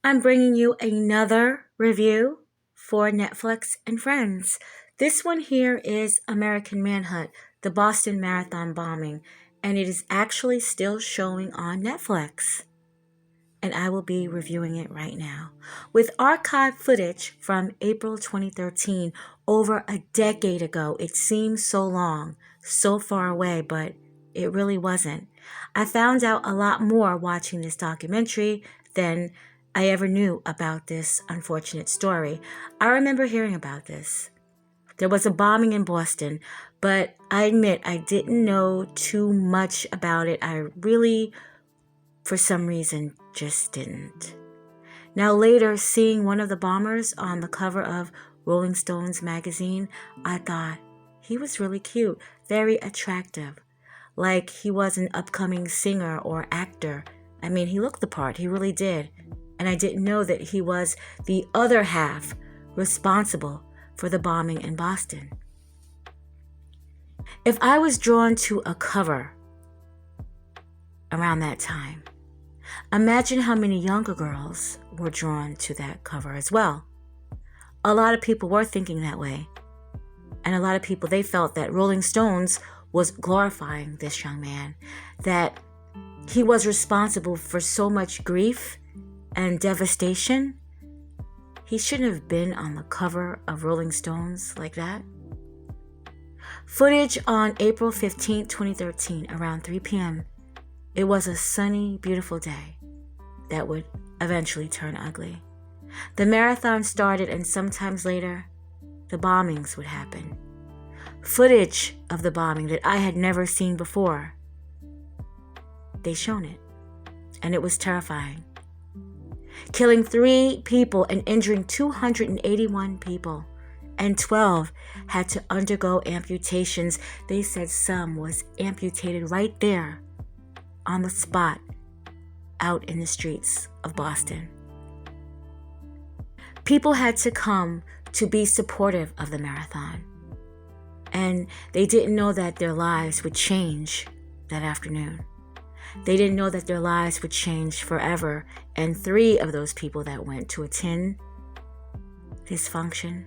I'm bringing you another review for Netflix and Friends. This one here is American Manhunt, the Boston Marathon bombing, and it is actually still showing on Netflix. And I will be reviewing it right now. With archive footage from April 2013, over a decade ago, it seems so long, so far away, but it really wasn't. I found out a lot more watching this documentary than I ever knew about this unfortunate story. I remember hearing about this. There was a bombing in Boston, but I admit I didn't know too much about it. I really, for some reason, just didn't. Now later, seeing one of the bombers on the cover of Rolling Stones magazine, I thought he was really cute, very attractive, like he was an upcoming singer or actor. I mean, he looked the part, he really did. And I didn't know that he was the other half responsible for the bombing in Boston. If I was drawn to a cover around that time, imagine how many younger girls were drawn to that cover as well. A lot of people were thinking that way. And a lot of people, they felt that Rolling Stones was glorifying this young man, that he was responsible for so much grief and devastation. He shouldn't have been on the cover of Rolling Stones like that. Footage on April 15, 2013, around 3 p.m. It was a sunny, beautiful day that would eventually turn ugly. The marathon started, and sometimes later, the bombings would happen. Footage of the bombing that I had never seen before. They shown it, and it was terrifying. Killing 3 people and injuring 281 people, and 12 had to undergo amputations. They said some was amputated right there on the spot out in the streets of Boston. People had to come to be supportive of the marathon, and they didn't know that their lives would change that afternoon. They didn't know that their lives would change forever, and 3 of those people that went to attend this function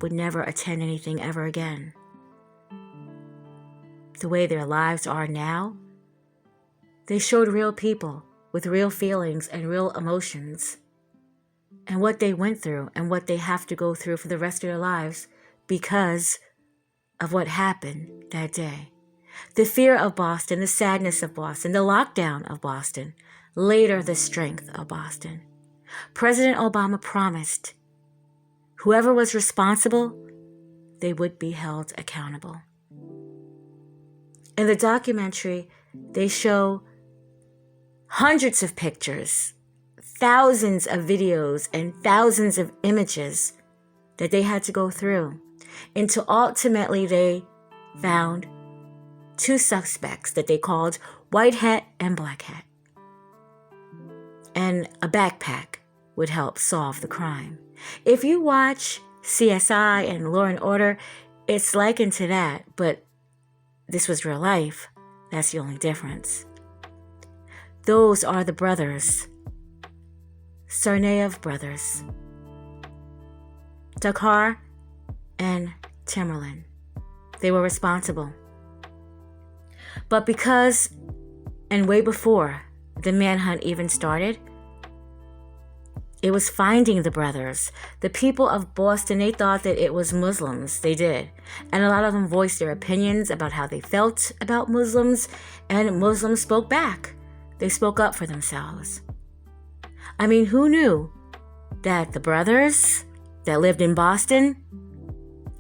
would never attend anything ever again. The way their lives are now, they showed real people with real feelings and real emotions, and what they went through and what they have to go through for the rest of their lives because of what happened that day. The fear of Boston, the sadness of Boston, the lockdown of Boston, later the strength of Boston. President Obama promised whoever was responsible, they would be held accountable. In the documentary, they show hundreds of pictures, thousands of videos, and thousands of images that they had to go through until ultimately they found 2 suspects that they called White Hat and Black Hat. And a backpack would help solve the crime. If you watch CSI and Law and Order, it's likened to that, but this was real life. That's the only difference. Those are the brothers, Tsarnaev brothers, Dzhokhar and Tamerlan. They were responsible. But because, and way before the manhunt even started, it was finding the brothers. The people of Boston, they thought that it was Muslims. They did. And a lot of them voiced their opinions about how they felt about Muslims, and Muslims spoke back. They spoke up for themselves. I mean, who knew that the brothers that lived in Boston,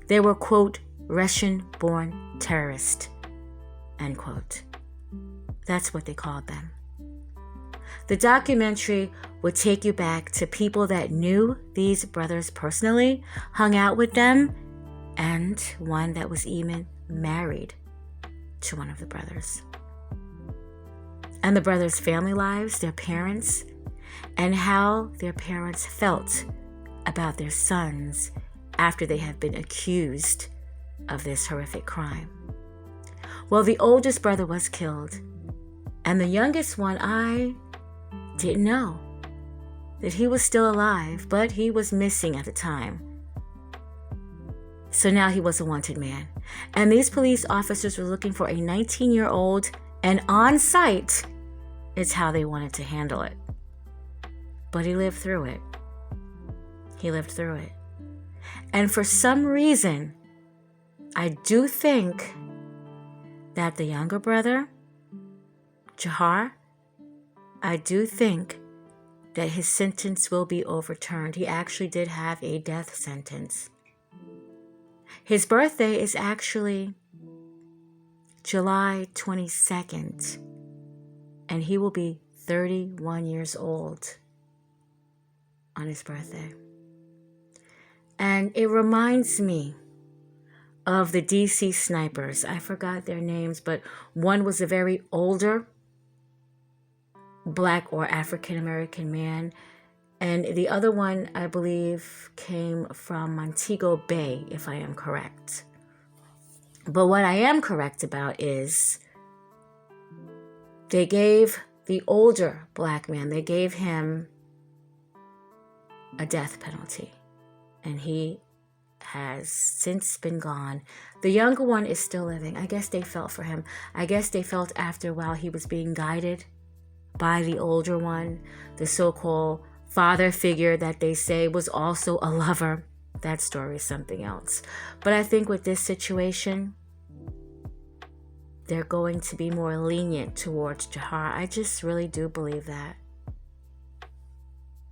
they were, quote, Russian-born terrorists, end quote. That's what they called them. The documentary would take you back to people that knew these brothers personally, hung out with them, and one that was even married to one of the brothers. And the brothers' family lives, their parents, and how their parents felt about their sons after they had been accused of this horrific crime. Well, the oldest brother was killed, and the youngest one I didn't know. that he was still alive, but he was missing at the time. So now he was a wanted man. And these police officers were looking for a 19-year-old, and on sight is how they wanted to handle it. But he lived through it. He lived through it. And for some reason, I do think that the younger brother, Dzhokhar, I do think that his sentence will be overturned. He actually did have a death sentence. His birthday is actually July 22nd, and he will be 31 years old on his birthday. And it reminds me of the DC snipers. I forgot their names, but one was a very older Black or African American man, and the other one, I believe, came from Montego Bay, if I am correct. But what I am correct about is they gave the older Black man, they gave him a death penalty, and he has since been gone. The younger one is still living. I guess they felt for him. I guess they felt after a while he was being guided by the older one, the so-called father figure that they say was also a lover. That story is something else. But I think with this situation, they're going to be more lenient towards Dzhokhar. I just really do believe that.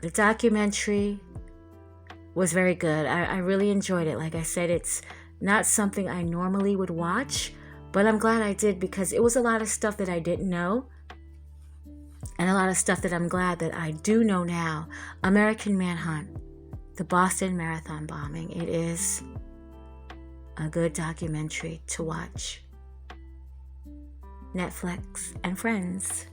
The documentary was very good. I really enjoyed it. Like I said, it's not something I normally would watch, but I'm glad I did because it was a lot of stuff that I didn't know and a lot of stuff that I'm glad that I do know now. American Manhunt, the Boston Marathon bombing. It is a good documentary to watch. Netflix and Friends.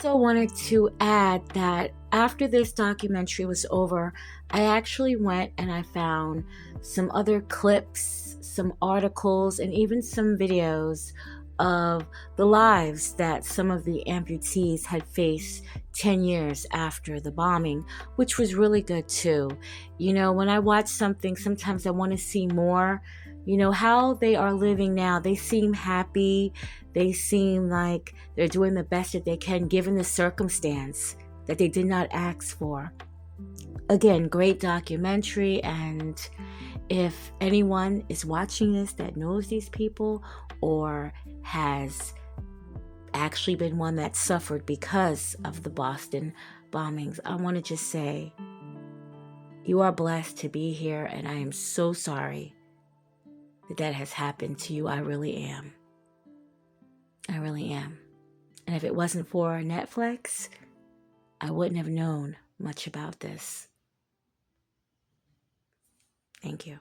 Also wanted to add that after this documentary was over, I actually went and I found some other clips, some articles, and even some videos of the lives that some of the amputees had faced 10 years after the bombing, which was really good too. You know, when I watch something, sometimes I want to see more. You know, how they are living now. They seem happy. They seem like they're doing the best that they can given the circumstance that they did not ask for. Again, great documentary. And if anyone is watching this that knows these people or has actually been one that suffered because of the Boston bombings, I want to just say you are blessed to be here, and I am so sorry that has happened to you. I really am. I really am. And if it wasn't for Netflix, I wouldn't have known much about this. Thank you.